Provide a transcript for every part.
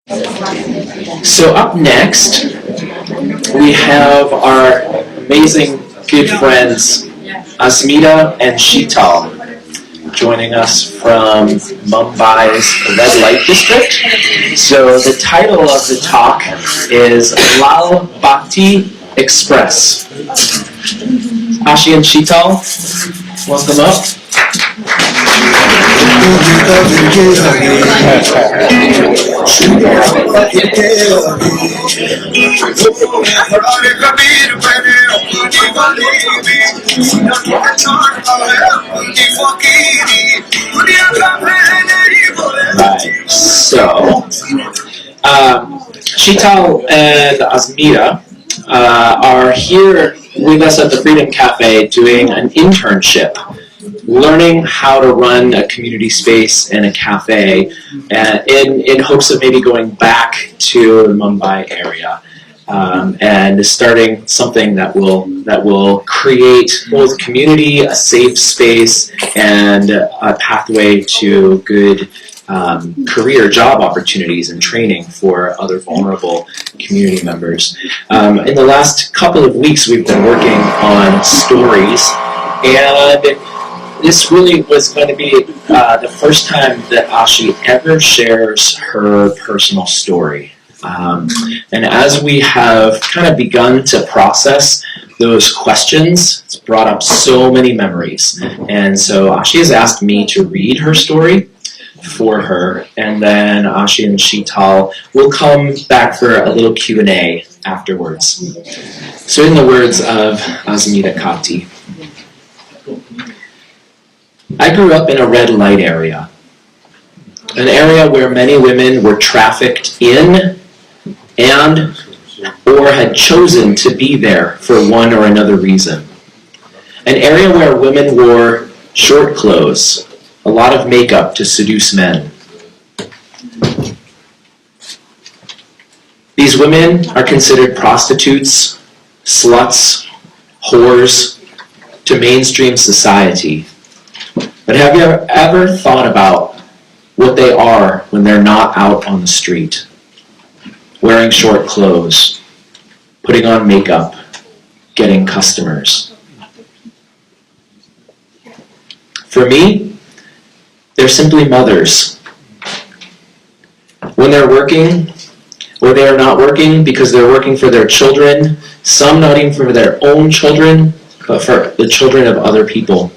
So up next, we have our amazing good friends Asmita and Sheetal joining us from Mumbai's red light district. So the title of the talk is Lal Bhakti Express. Ashi and Sheetal, welcome up. Right. So, Sheetal and Asmita are here with us at the Freedom Cafe doing an internship, learning how to run a community space and a cafe in hopes of maybe going back to the Mumbai area and starting something that will create both community, a safe space, and a pathway to good career job opportunities and training for other vulnerable community members. In the last couple of weeks, we've been working on stories, and this really was going to be the first time that Ashi ever shares her personal story. And as we have kind of begun to process those questions, it's brought up so many memories. And so Ashi has asked me to read her story for her, and then Ashi and Sheetal will come back for a little Q&A afterwards. So in the words of Asmita Kati, I grew up in a red light area, an area where many women were trafficked in and or had chosen to be there for one or another reason. An area where women wore short clothes, a lot of makeup to seduce men. These women are considered prostitutes, sluts, whores to mainstream society. But have you ever thought about what they are when they're not out on the street? Wearing short clothes, putting on makeup, getting customers. For me, they're simply mothers. When they're working, or they are not working because they're working for their children, some not even for their own children, but for the children of other people.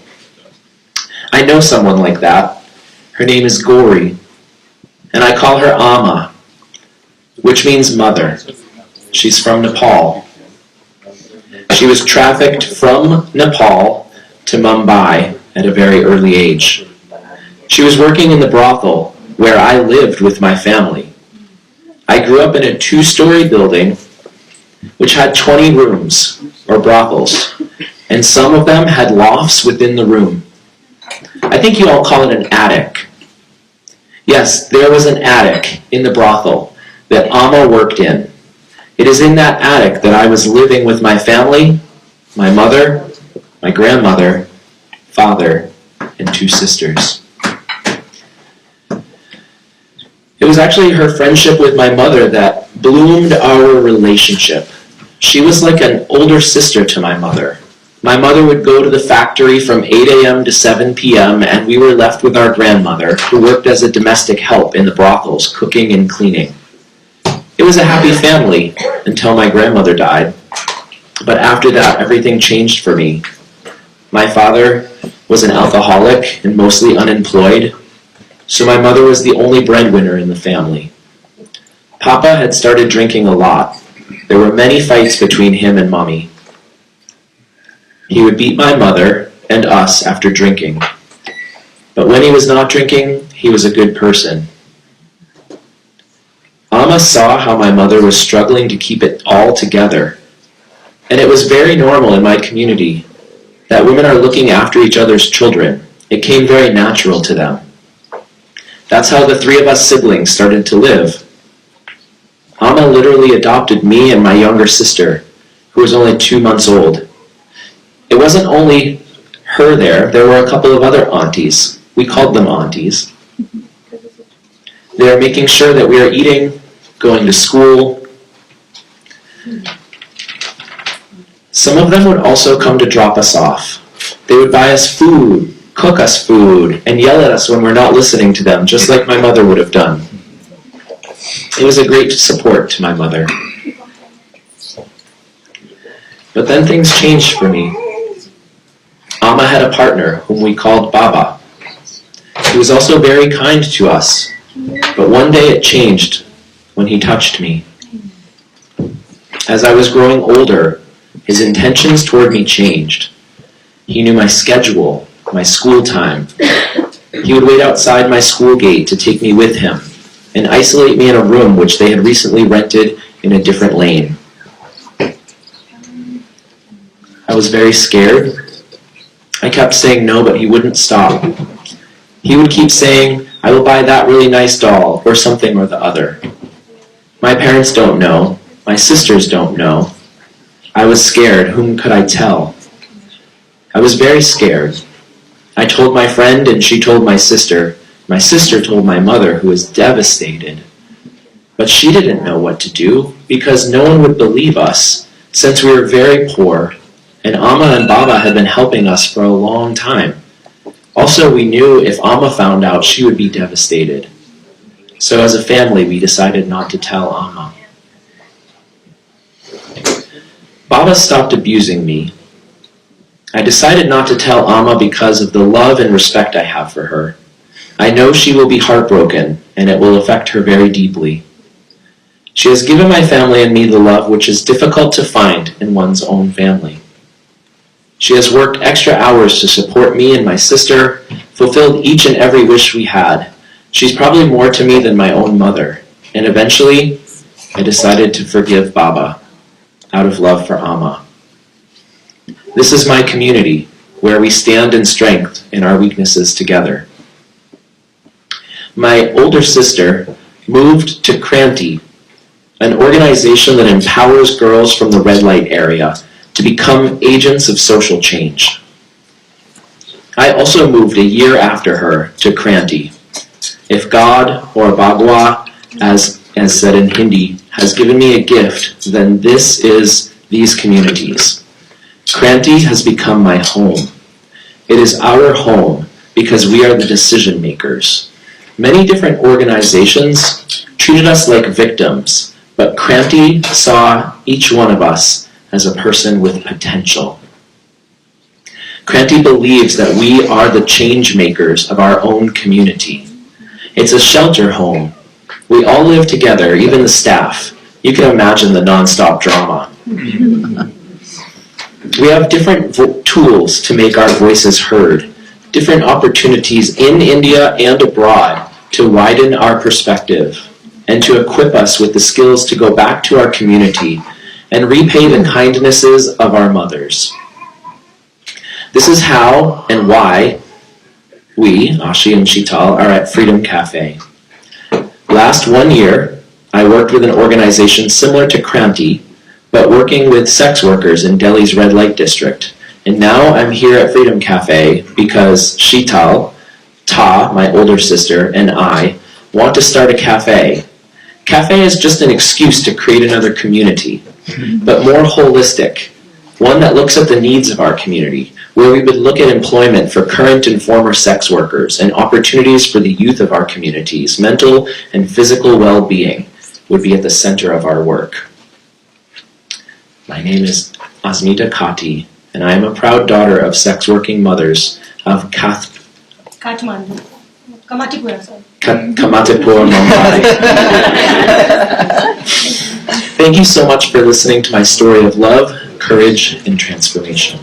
I know someone like that. Her name is Gauri, and I call her Amma, which means mother. She's from Nepal. She was trafficked from Nepal to Mumbai at a very early age. She was working in the brothel where I lived with my family. I grew up in a 2-story building which had 20 rooms, or brothels, and some of them had lofts within the room. I think you all call it an attic. Yes, there was an attic in the brothel that Amma worked in. It is in that attic that I was living with my family, my mother, my grandmother, father, and 2 sisters. It was actually her friendship with my mother that bloomed our relationship. She was like an older sister to my mother. My mother would go to the factory from 8 a.m. to 7 p.m., and we were left with our grandmother, who worked as a domestic help in the brothels, cooking and cleaning. It was a happy family until my grandmother died. But after that, everything changed for me. My father was an alcoholic and mostly unemployed, so my mother was the only breadwinner in the family. Papa had started drinking a lot. There were many fights between him and Mommy. He would beat my mother and us after drinking. But when he was not drinking, he was a good person. Amma saw how my mother was struggling to keep it all together. And it was very normal in my community that women are looking after each other's children. It came very natural to them. That's how the 3 of us siblings started to live. Amma literally adopted me and my younger sister, who was only 2 months old. It wasn't only her there were a couple of other aunties. We called them aunties. They are making sure that we are eating going to school. Some of them would also come to drop us off. They would buy us food, cook us food, and yell at us when we're not listening to them, just like my mother would have done. It was a great support to my mother. But then things changed for me. Amma had a partner whom we called Baba. He was also very kind to us, but one day it changed when he touched me. As I was growing older, his intentions toward me changed. He knew my schedule, my school time. He would wait outside my school gate to take me with him and isolate me in a room which they had recently rented in a different lane. I was very scared. I kept saying no, but he wouldn't stop. He would keep saying, "I will buy that really nice doll," or something or the other. My parents don't know. My sisters don't know. I was scared. Whom could I tell? I was very scared. I told my friend, and she told my sister. My sister told my mother, who was devastated. But she didn't know what to do, because no one would believe us, since we were very poor, and Amma and Baba had been helping us for a long time. Also, we knew if Amma found out, she would be devastated. So as a family, we decided not to tell Amma. Baba stopped abusing me. I decided not to tell Amma because of the love and respect I have for her. I know she will be heartbroken, and it will affect her very deeply. She has given my family and me the love which is difficult to find in one's own family. She has worked extra hours to support me and my sister, fulfilled each and every wish we had. She's probably more to me than my own mother, and eventually I decided to forgive Baba out of love for Amma. This is my community, where we stand in strength in our weaknesses together. My older sister moved to Kranti, an organization that empowers girls from the red light area to become agents of social change. I also moved a year after her to Kranti. If God, or Bhagwan, as said in Hindi, has given me a gift, then this is these communities. Kranti has become my home. It is our home because we are the decision makers. Many different organizations treated us like victims, but Kranti saw each one of us as a person with potential. Kranti believes that we are the change makers of our own community. It's a shelter home. We all live together, even the staff. You can imagine the non-stop drama. We have different tools to make our voices heard, different opportunities in India and abroad to widen our perspective and to equip us with the skills to go back to our community and repay the kindnesses of our mothers. This is how and why we, Ashi and Sheetal, are at Freedom Cafe. Last 1 year, I worked with an organization similar to Kranti, but working with sex workers in Delhi's red light district. And now I'm here at Freedom Cafe because Sheetal, Ta, my older sister, and I want to start a cafe. Cafe is just an excuse to create another community, but more holistic, one that looks at the needs of our community, where we would look at employment for current and former sex workers and opportunities for the youth of our communities. Mental and physical well-being would be at the center of our work. My name is Asmita Kati, and I am a proud daughter of sex-working mothers of Kathmandu. Kamatipura, sir. Kamatipur, Mumbai. Thank you so much for listening to my story of love, courage, and transformation.